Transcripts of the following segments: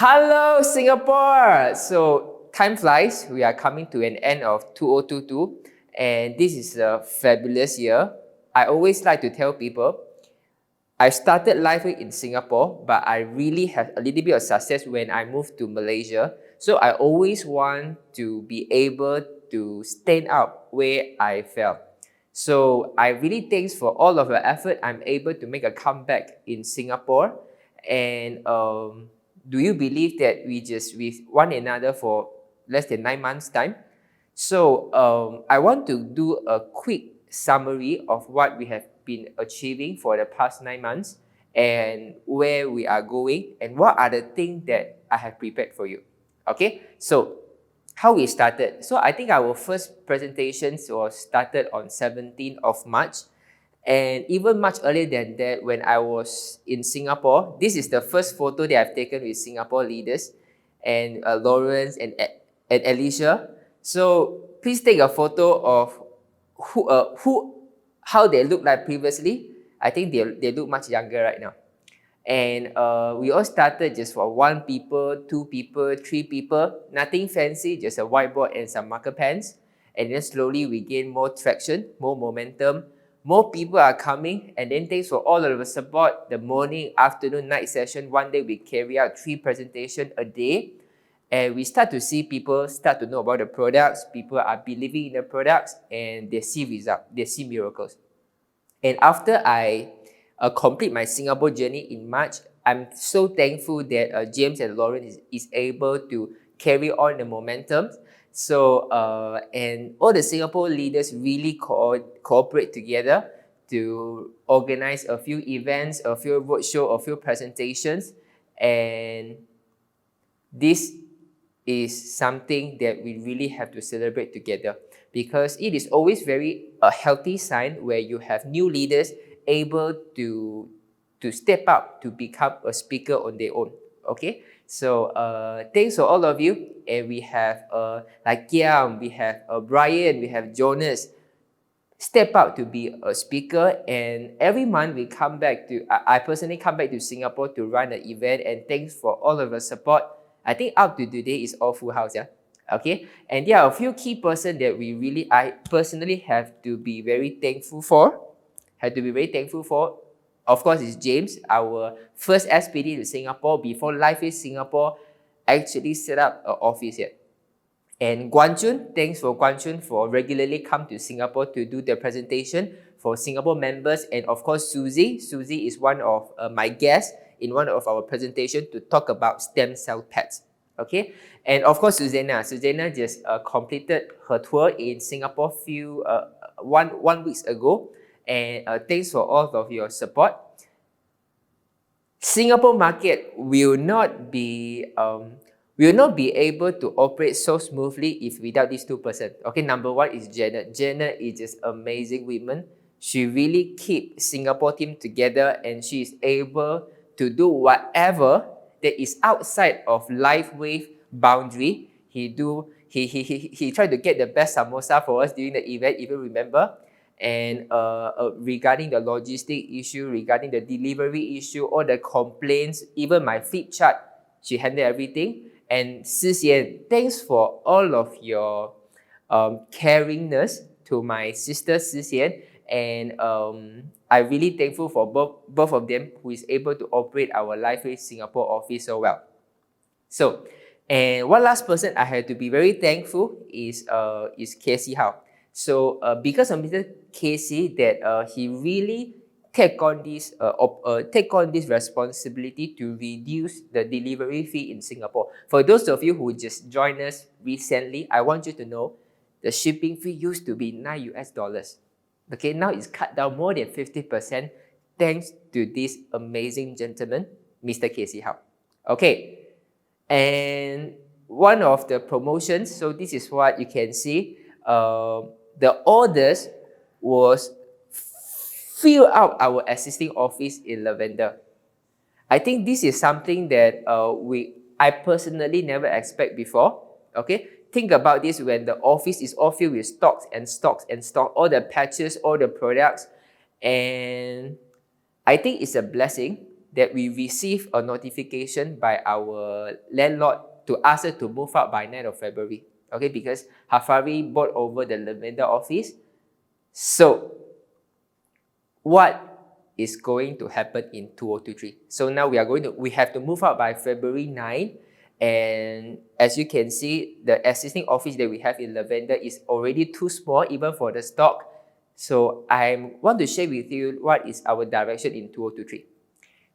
Hello, Singapore! So, time flies. We are coming to an end of 2022, and this is a fabulous year. I always like to tell people, I started Lifewave in Singapore, but I really had a little bit of success when I moved to Malaysia. So, I always want to be able to stand up where I fell. So, I really thanks for all of your effort. I'm able to make a comeback in Singapore, and do you believe that we just with one another for less than 9 months time? So I want to do a quick summary of what we have been achieving for the past 9 months and where we are going and what are the things that I have prepared for you. Okay, so how we started. So I think our first presentation was started on 17th of March. And even much earlier than that, when I was in Singapore, this is the first photo that I've taken with Singapore leaders and Lawrence and Alicia. So please take a photo of how they look like previously. I think they look much younger right now. And we all started just for 1 people, 2 people, 3 people, nothing fancy, just a whiteboard and some marker pens. And then slowly we gain more traction, more momentum. More people are coming, and then thanks for all of the support, the morning, afternoon, night session. One day we carry out 3 presentations a day, and we start to see people start to know about the products. People are believing in the products, and they see results, they see miracles. And after I complete my Singapore journey in March, I'm so thankful that James and Lauren is able to carry on the momentum. So, and all the Singapore leaders really cooperate together to organize a few events, a few roadshow, a few presentations. And this is something that we really have to celebrate together, because it is always a healthy sign where you have new leaders able to step up to become a speaker on their own. Okay, so thanks to all of you. And we have like Kiam, we have Brian, we have Jonas step up to be a speaker. And every month we come back to, I personally come back to Singapore to run an event. And thanks for all of your support. I think up to today is all full house, yeah. Okay, and there are a few key persons that I personally have to be very thankful for. Of course, it's James, our first SPD to Singapore before Lifewave Singapore actually set up an office here. And Guan Chun, thanks for Guan Chun for regularly come to Singapore to do the presentation for Singapore members. And of course, Susie. Susie is one of my guests in one of our presentations to talk about stem cell pets. Okay, and of course, Susanna just completed her tour in Singapore one week ago. And thanks for all of your support. Singapore market will not be able to operate so smoothly if without these 2 persons. Okay, number 1 is Janet. Janet is just amazing woman. She really keeps Singapore team together, and she is able to do whatever that is outside of Lifewave boundary. He tried to get the best samosa for us during the event, if you remember. And regarding the logistic issue, regarding the delivery issue, all the complaints, even my flip chart, she handled everything. And Sixian, thanks for all of your caringness to my sister Sixian. And I'm really thankful for both of them who is able to operate our Lifewave Singapore office so well. So, and one last person I had to be very thankful is Kesihatan. So because of Mr. Casey, that he really take on this responsibility to reduce the delivery fee in Singapore. For those of you who just joined us recently, I want you to know the shipping fee used to be $9. Okay, now it's cut down more than 50% thanks to this amazing gentleman, Mr. Casey Howe. Okay, and one of the promotions, so this is what you can see. The orders was fill out our existing office in Lavender. I think this is something that I personally never expect before. Okay, think about this: when the office is all filled with stocks, all the patches, all the products, and I think it's a blessing that we received a notification by our landlord to ask us to move out by 9th of February. Okay, because Hafari bought over the Lavender office. So, what is going to happen in 2023? So now we have to move out by February 9. And as you can see, the existing office that we have in Lavender is already too small even for the stock. So I want to share with you what is our direction in 2023.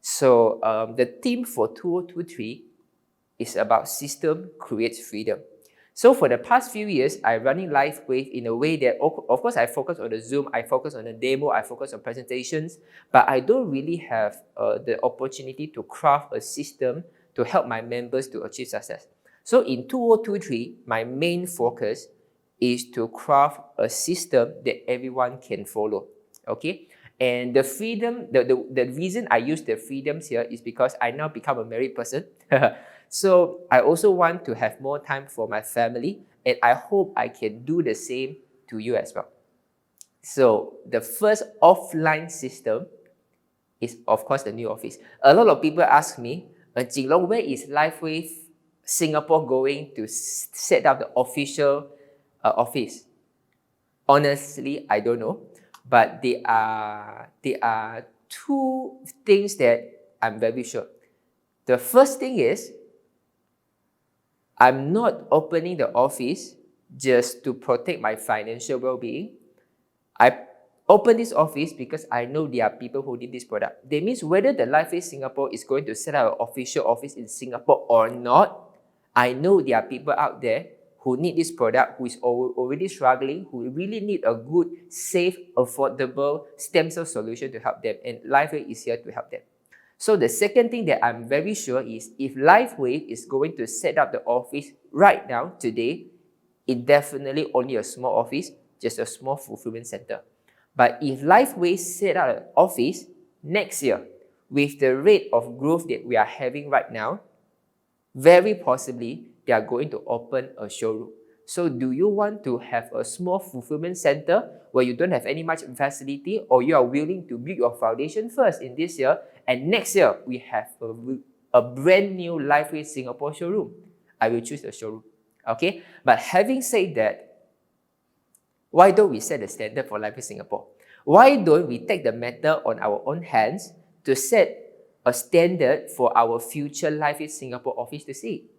So the theme for 2023 is about system creates freedom. So for the past few years, I'm running Lifewave in a way that, of course, I focus on the Zoom, I focus on the demo, I focus on presentations, but I don't really have the opportunity to craft a system to help my members to achieve success. So in 2023, my main focus is to craft a system that everyone can follow. Okay? And the freedom, the reason I use the freedoms here is because I now become a married person. So I also want to have more time for my family, and I hope I can do the same to you as well. So the first offline system is, of course, the new office. A lot of people ask me, Jinlong, where is Lifewave Singapore going to set up the official office? Honestly, I don't know, but there are two things that I'm very sure. The first thing is, I'm not opening the office just to protect my financial well-being. I open this office because I know there are people who need this product. That means whether the Lifewave Singapore is going to set up an official office in Singapore or not, I know there are people out there who need this product, who is already struggling, who really need a good, safe, affordable stem cell solution to help them. And Lifewave is here to help them. So the second thing that I'm very sure is if Lifewave is going to set up the office right now, today, it definitely only a small office, just a small fulfillment center. But if Lifewave set up an office next year, with the rate of growth that we are having right now, very possibly they are going to open a showroom. So do you want to have a small fulfillment center where you don't have any much facility, or you are willing to build your foundation first in this year, and next year we have a brand new Lifewave Singapore showroom? I will choose the showroom. Okay? But having said that, why don't we set the standard for Lifewave Singapore? Why don't we take the matter on our own hands to set a standard for our future Lifewave Singapore office to see?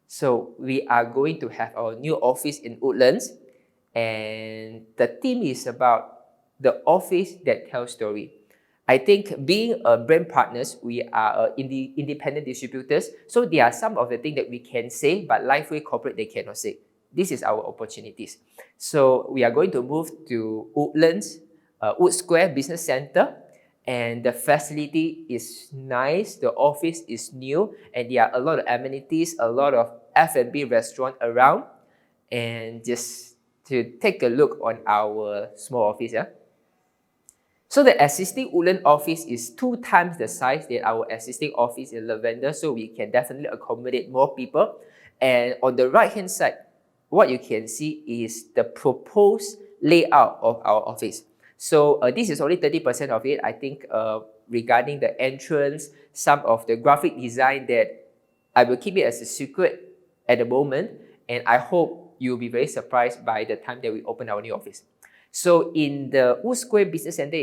So we are going to have our new office in Woodlands, and the theme is about the office that tells story. I think being a brand partners, we are independent distributors, so there are some of the things that we can say, but Lifewave Corporate, they cannot say. This is our opportunities. So we are going to move to Woodlands, Wood Square Business Center, and the facility is nice, the office is new, and there are a lot of amenities, a lot of F&B restaurant around. And just to take a look on our small office. Yeah? So the existing Woodland office is 2 times the size than our existing office in Lavender, so we can definitely accommodate more people. And on the right hand side, what you can see is the proposed layout of our office. So this is only 30% of it. I think regarding the entrance, some of the graphic design, that I will keep it as a secret at the moment, and I hope you'll be very surprised by the time that we open our new office. So in the Wood Square Business Center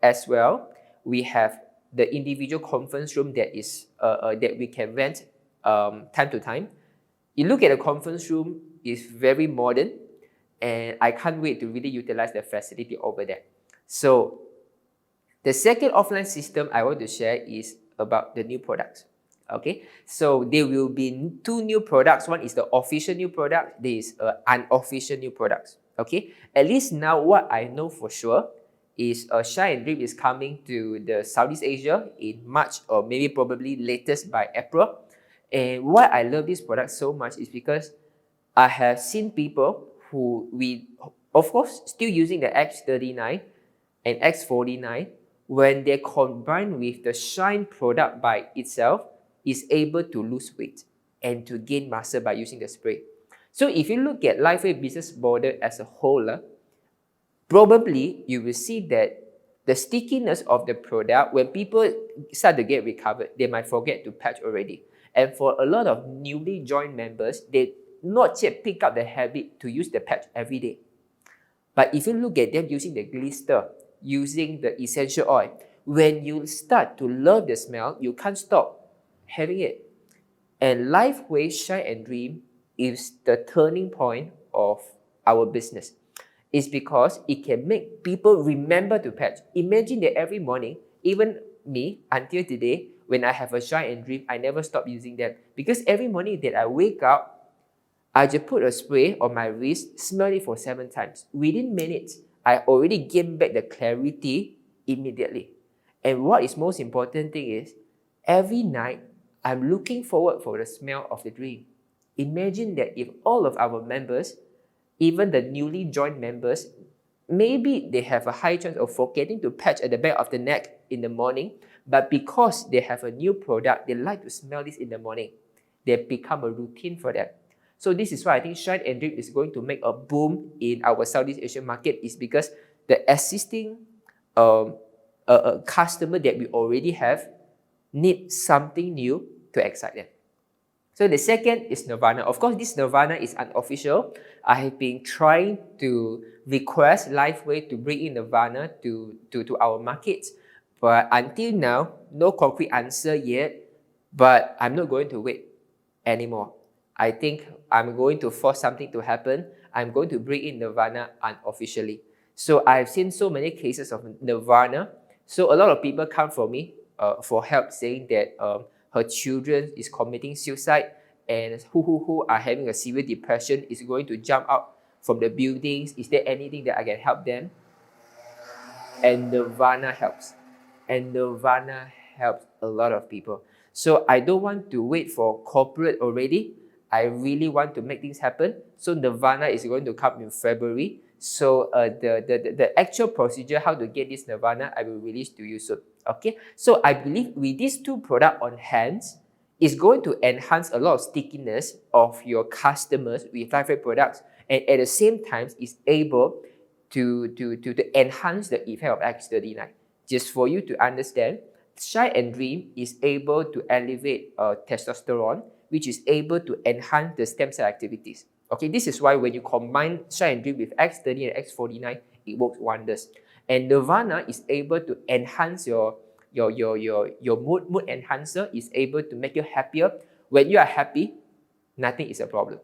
as well, we have the individual conference room that is that we can rent time to time. You look at the conference room, it's very modern, and I can't wait to really utilize the facility over there. So the second offline system I want to share is about the new products. Okay, so there will be 2 new products. One is the official new product, there is unofficial new products. Okay, at least now what I know for sure is Shine and Dream is coming to the Southeast Asia in March, or maybe probably latest by April. And why I love this product so much is because I have seen people who, of course, still using the X39 and X49, when they combine with the Shine product by itself, is able to lose weight and to gain muscle by using the spray. So if you look at Lifewave business model as a whole, probably you will see that the stickiness of the product, when people start to get recovered, they might forget to patch already. And for a lot of newly joined members, they not yet pick up the habit to use the patch every day. But if you look at them using the glister, using the essential oil, when you start to love the smell, you can't stop having it. And Lifewave Shine and Dream is the turning point of our business. It's because it can make people remember to patch. Imagine that every morning, even me, until today, when I have a Shine and Dream, I never stop using them. Because every morning that I wake up, I just put a spray on my wrist, smell it for 7 times. Within minutes, I already gain back the clarity immediately. And what is most important thing is, every night, I'm looking forward for the smell of the dream. Imagine that if all of our members, even the newly joined members, maybe they have a high chance of forgetting to patch at the back of the neck in the morning, but because they have a new product, they like to smell this in the morning. They become a routine for them. So this is why I think Shine and Dream is going to make a boom in our Southeast Asian market, is because the existing customer that we already have need something new to excite them. So the second is Nirvana. Of course, this Nirvana is unofficial. I have been trying to request Lifewave to bring in Nirvana to our markets. But until now, no concrete answer yet. But I'm not going to wait anymore. I think I'm going to force something to happen. I'm going to bring in Nirvana unofficially. So I've seen so many cases of Nirvana. So a lot of people come for me for help, saying that her children is committing suicide and who are having a severe depression, is going to jump out from the buildings. Is there anything that I can help them? And Nirvana helps. And Nirvana helps a lot of people. So I don't want to wait for corporate already. I really want to make things happen. So Nirvana is going to come in February. So the actual procedure, how to get this Nirvana, I will release to you soon. Okay, so I believe with these 2 products on hand, it's going to enhance a lot of stickiness of your customers with Lifewave products, and at the same time, it's able to enhance the effect of X39. Just for you to understand, Shine and Dream is able to elevate testosterone, which is able to enhance the stem cell activities. Okay, this is why when you combine Shine and Dream with X30 and X49, it works wonders. And Nirvana is able to enhance your mood enhancer, is able to make you happier. When you are happy, nothing is a problem.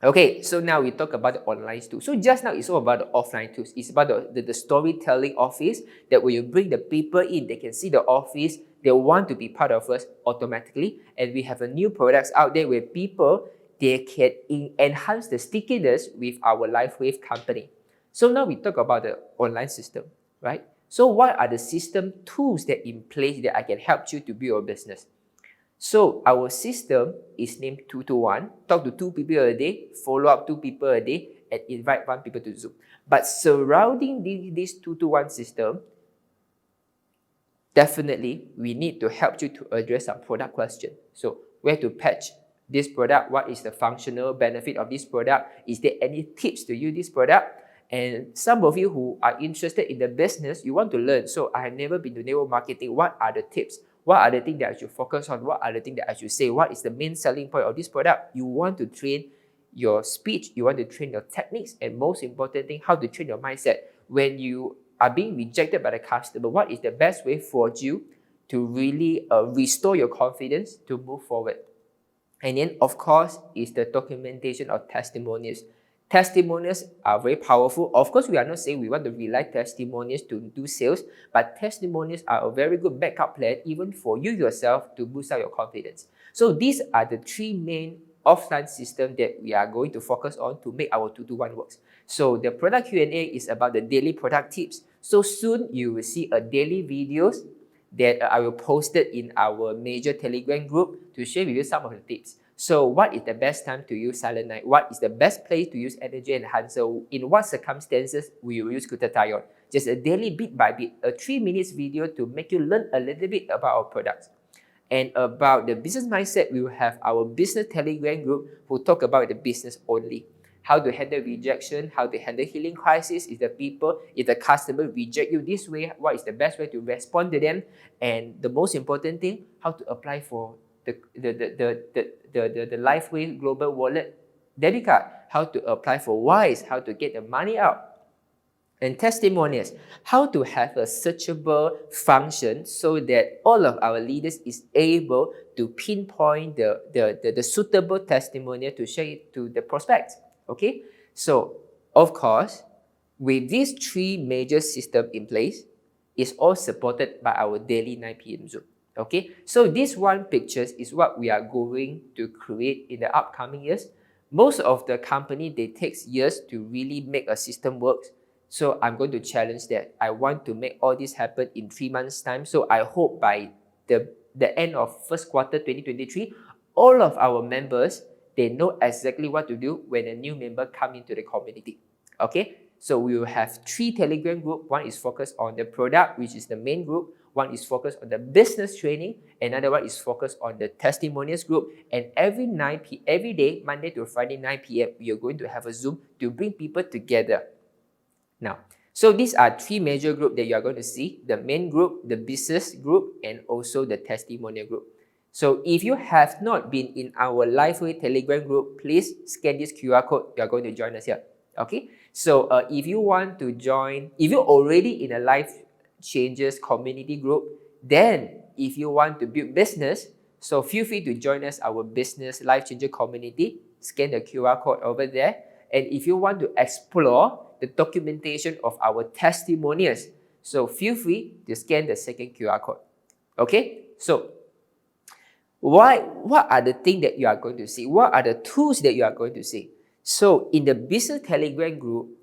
Okay, so now we talk about the online tools. So just now it's all about the offline tools. It's about the storytelling office, that when you bring the people in, they can see the office, they want to be part of us automatically. And we have a new products out there where people, they can enhance the stickiness with our Lifewave company. So now we talk about the online system, right? So what are the system tools that in place that I can help you to build your business? So our system is named 2-to-1. Talk to 2 people a day, follow up 2 people a day, and invite 1 people to Zoom. But surrounding this 2-to-1 system, definitely we need to help you to address some product question. So where to patch this product? What is the functional benefit of this product? Is there any tips to use this product? And some of you who are interested in the business, you want to learn. So I have never been to network marketing. What are the tips? What are the things that I should focus on? What are the things that I should say? What is the main selling point of this product? You want to train your speech. You want to train your techniques. And most important thing, how to train your mindset. When you are being rejected by the customer, what is the best way for you to really restore your confidence to move forward? And then, of course, is the documentation of testimonials. Testimonials are very powerful. Of course, we are not saying we want to rely testimonials to do sales, but testimonials are a very good backup plan even for you yourself to boost up your confidence. So these are the 3 main offline systems that we are going to focus on to make our 2-to-1 works. So the product Q&A is about the daily product tips. So soon you will see a daily videos that I will post it in our major Telegram group to share with you some of the tips. So what is the best time to use Silent Night? What is the best place to use Energy Enhancer? In what circumstances we will use glutathione? Just a daily bit by bit, a 3 minutes video to make you learn a little bit about our products. And about the business mindset, we will have our business Telegram group who talk about the business only. how to handle rejection, how to handle healing crisis, if the customer reject you this way, what is the best way to respond to them, and the most important thing, how to apply for the Lifewave Global Wallet debit card, how to apply for Wise, how to get the money out. And testimonials, how to have a searchable function so that all of our leaders is able to pinpoint the suitable testimonial to share it to the prospects. Okay, so of course, with these three major systems in place, it's all supported by our daily 9 p.m. Zoom. Okay, so this one pictures is what we are going to create in the upcoming years. Most of the company, they takes years to really make a system work. So I'm going to challenge that. I want to make all this happen in 3 months' time. So I hope by the end of first quarter 2023, all of our members, they know exactly what to do when a new member come into the community. Okay, so we will have 3 Telegram group. One is focused on the product, which is the main group. One is focused on the business training. Another one is focused on the testimonials group. And every day, Monday to Friday, 9 p.m., we are going to have a Zoom to bring people together. Now, so these are 3 major groups that you are going to see: the main group, the business group, and also the testimonial group. So if you have not been in our Lifewave Telegram group, please scan this QR code. You are going to join us here. Okay. So if you want to join, if you're already in a Life Changes community group, then if you want to build business, so feel free to join us, our business Life Changer community. Scan the QR code over there. And if you want to explore the documentation of our testimonials, so feel free to scan the second QR code. Okay, so what are the things that you are going to see? What are the tools that you are going to see? So in the business Telegram group,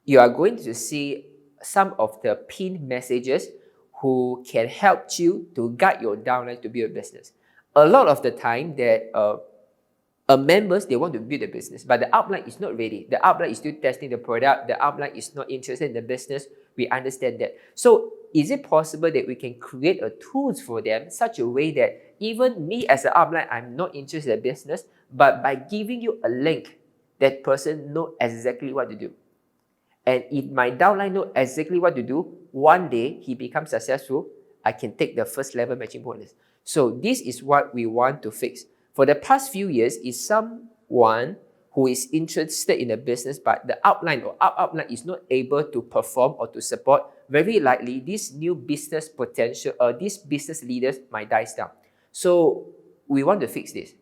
you are going to see some of the pinned messages who can help you to guide your downline to build a business. A lot of the time that members, they want to build a business, but the upline is not ready. The upline is still testing the product. The upline is not interested in the business. We understand that. So is it possible that we can create a tools for them such a way that even me as an upline, I'm not interested in business, but by giving you a link, that person knows exactly what to do. And if my downline knows exactly what to do, one day he becomes successful, I can take the first level matching bonus. So this is what we want to fix. For the past few years, is someone who is interested in a business, but the upline or upline is not able to perform or to support, very likely this new business potential, these business leaders might die down. So we want to fix this.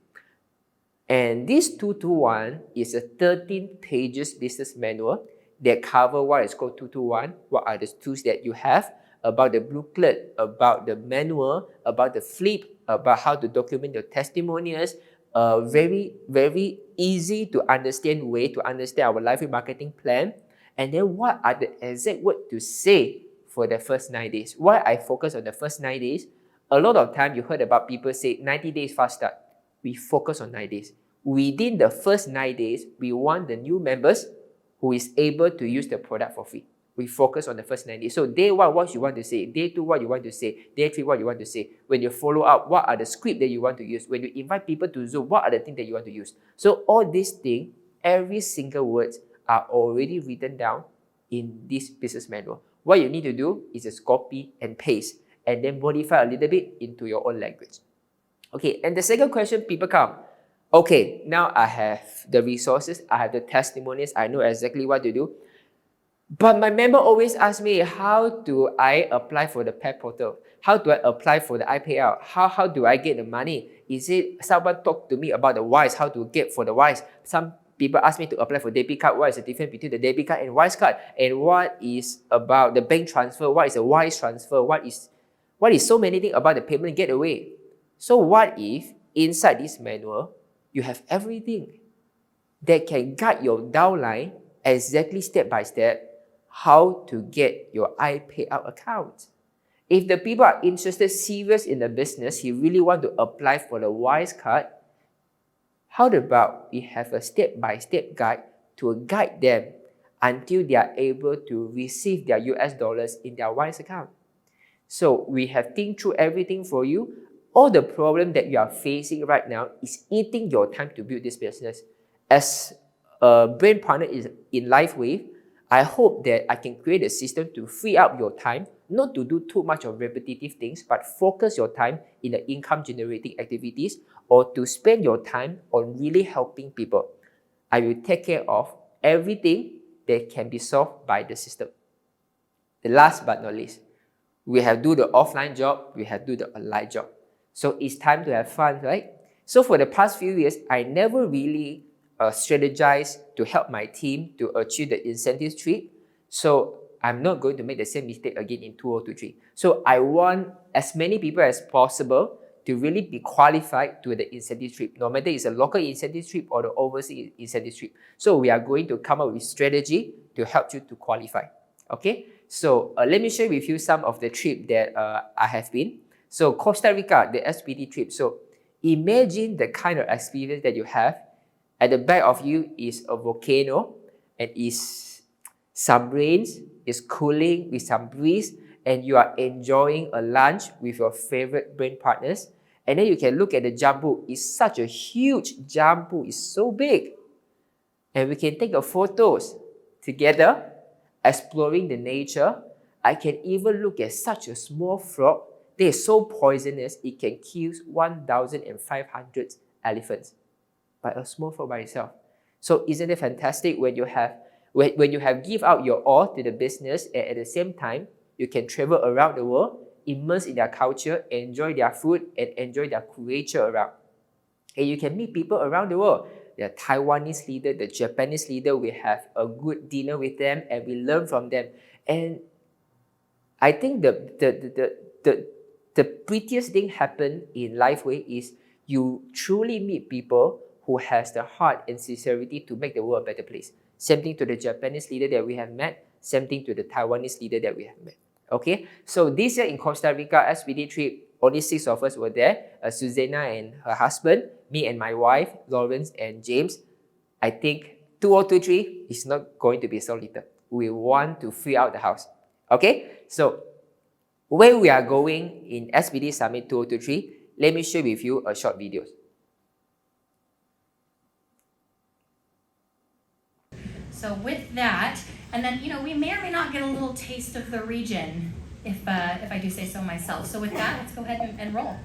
And this 221 is a 13 pages business manual that cover what is called 221, what are the tools that you have, about the booklet, about the manual, about the flip, about how to document your testimonials, very, very easy to understand way to understand our Lifewave marketing plan. And then what are the exact words to say for the first 9 days? Why I focus on the first 9 days? A lot of time you heard about people say 90 days fast start. We focus on 9 days. Within the first 9 days, we want the new members who is able to use the product for free. We focus on the first 9 days. So day 1, what you want to say. Day 2, what you want to say. Day 3, what you want to say. When you follow up, what are the script that you want to use. When you invite people to Zoom, what are the things that you want to use. So all these things, every single words are already written down in this business manual. What you need to do is just copy and paste and then modify a little bit into your own language. Okay, and the second question, people come. Okay, now I have the resources, I have the testimonies, I know exactly what to do. But my member always asks me, how do I apply for the pet portal? How do I apply for the iPayout? How do I get the money? Is it someone talk to me about the Wise, how to get for the Wise? Some people ask me to apply for debit card. What is the difference between the debit card and Wise card? And what is about the bank transfer? What is a Wise transfer? What is so many things about the payment gateway? So what if inside this manual, you have everything that can guide your downline exactly step by step how to get your iPayout account. If the people are interested, serious in the business, you really want to apply for the Wise card, how about we have a step-by-step guide to guide them until they are able to receive their US dollars in their Wise account. So we have think through everything for you. All the problem that you are facing right now is eating your time to build this business. As a brain partner is in Lifewave, I hope that I can create a system to free up your time, not to do too much of repetitive things, but focus your time in the income generating activities or to spend your time on really helping people. I will take care of everything that can be solved by the system. The last but not least, we have do the offline job, we have do the online job. So it's time to have fun, right? So for the past few years, I never really strategized to help my team to achieve the incentive trip. So I'm not going to make the same mistake again in 2023. So I want as many people as possible to really be qualified to the incentive trip, no matter it's a local incentive trip or the overseas incentive trip. So we are going to come up with strategy to help you to qualify. Okay, so let me share with you some of the trip that I have been. So Costa Rica, the SPD trip. So imagine the kind of experience that you have. At the back of you is a volcano and is some rains, is cooling with some breeze, and you are enjoying a lunch with your favorite brain partners. And then you can look at the jambu. It's such a huge jambu. It's so big. And we can take a photos together, exploring the nature. I can even look at such a small frog. They are so poisonous, it can kill 1,500 elephants. By a small frog by itself. So isn't it fantastic when you have give out your all to the business and at the same time, you can travel around the world, immerse in their culture, enjoy their food, and enjoy their culture around. And you can meet people around the world. The Taiwanese leader, the Japanese leader, we have a good dinner with them and we learn from them. And I think the prettiest thing happen in Lifeway is you truly meet people who has the heart and sincerity to make the world a better place. Same thing to the Japanese leader that we have met, same thing to the Taiwanese leader that we have met. Okay, so this year in Costa Rica SPD trip, only 6 of us were there. Susanna and her husband, me and my wife, Lawrence and James. I think 2023 is not going to be so little. We want to free out the house. Okay, so where we are going in SPD Summit 2023, let me share with you a short video. So with that, and then we may or may not get a little taste of the region, if I do say so myself. So with that, let's go ahead and roll.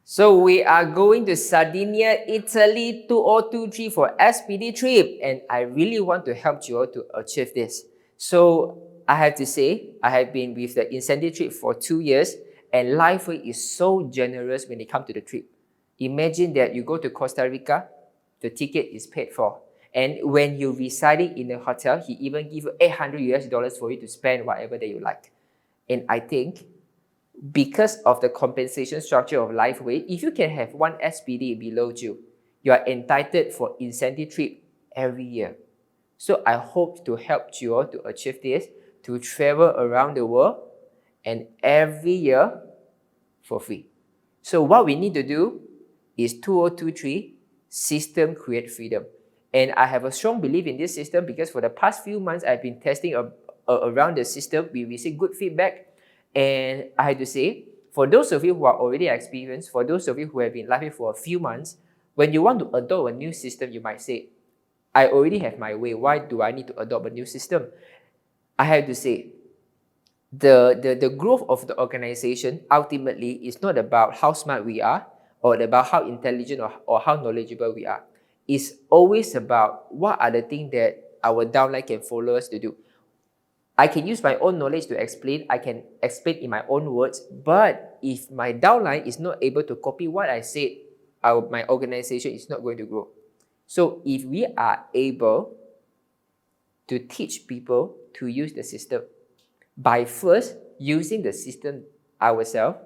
So we are going to Sardinia, Italy 2023 for SPD trip, and I really want to help you all to achieve this. So I have to say, I have been with the incentive trip for 2 years, and Lifeway is so generous when it comes to the trip. Imagine that you go to Costa Rica, the ticket is paid for. And when you're residing in a hotel, he even give you $800 for you to spend whatever that you like. And I think because of the compensation structure of Lifeway, if you can have one SPD below you, you are entitled for incentive trip every year. So I hope to help you all to achieve this, to travel around the world and every year for free. So what we need to do is 2023 system create freedom. And I have a strong belief in this system because for the past few months, I've been testing around the system. We receive good feedback. And I have to say, for those of you who are already experienced, for those of you who have been Lifeway for a few months, when you want to adopt a new system, you might say, I already have my way. Why do I need to adopt a new system? I have to say, the growth of the organization ultimately is not about how smart we are or about how intelligent or how knowledgeable we are. It's always about what are the things that our downline can follow us to do. I can use my own knowledge to explain. I can explain in my own words. But if my downline is not able to copy what I said, my organization is not going to grow. So if we are able to teach people to use the system, by first using the system ourselves,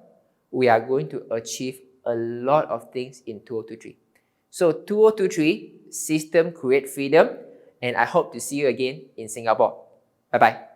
we are going to achieve a lot of things in 2023. So 2023, system create freedom, and I hope to see you again in Singapore. Bye-bye.